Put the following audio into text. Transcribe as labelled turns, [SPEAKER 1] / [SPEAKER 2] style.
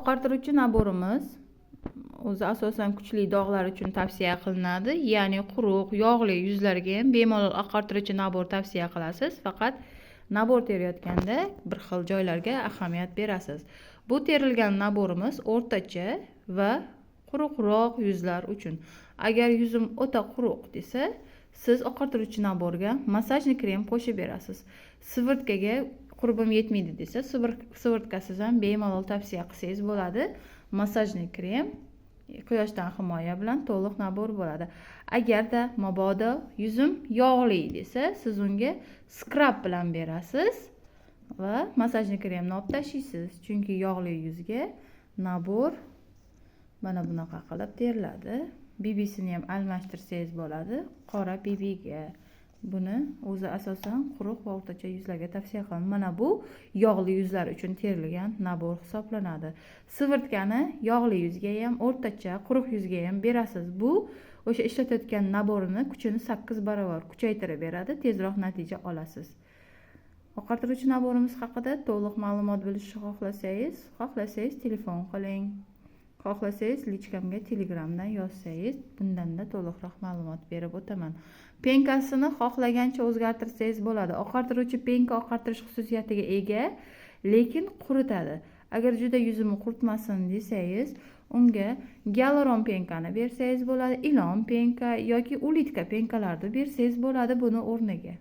[SPEAKER 1] oqartiruvchi naborimiz o'zi asosan kuchli dog'lar uchun tavsiya qilinadi. Ya'ni quruq, yog'li yuzlarga ham bemalol oqartiruvchi nabor tavsiya qilasiz. Faqat nabor terayotganda bir xil joylarga ahamiyat berasiz. Bu terilgan naborimiz o'rtacha va quruqroq yuzlar uchun. Agar yuzim o'ta quruq desa, siz oqartiruvchi naborga massajni krem qo'shib berasiz. Sivurtkaga qurbim yetmaydi desa, sivurtkasiz ham bemalol tavsiya qilsangiz bo'ladi. Massajni krem quyoshdan himoya bilan to'liq nabor bo'ladi. Agarda mabodo yuzim yog'li desa, siz unga skrab bilan berasiz va massajni kremni olib tashlaysiz. Chunki yog'li yuzga nabor mana bunaqa qilib teriladi. BB'sini ham almashtirsangiz bo'ladi. Qora BB'ga. Buni o'zi asosan quruq va o'rtacha yuzlarga tavsiya qilaman. Mana bu yog'li yuzlar uchun terilgan nabor hisoblanadi. Sivurtkani yog'li yuzga ham, o'rtacha, quruq yuzga ham berasiz. Bu o'sha ishlatayotgan naborini kuchini 8 barobar kuchaytirib beradi, tezroq natija olasiz. Oqartiruvchi naborimiz haqida to'liq ma'lumot bilishni xohlasangiz telefon qiling. Xohlasangiz lichkamga Telegramdan yozsangiz, bundanda to'liqroq ma'lumot berib o'taman. Penkasini xohlagancha o'zgartirsangiz bo'ladi. Oqartiruvchi penka oqartirish xususiyatiga ega, lekin quritadi. Agar juda yuzimni quritmasin desangiz, unga gialuron penkani bersangiz bo'ladi, ilon penka yoki ulitka penkalarni bersangiz bo'ladi buni o'rniga.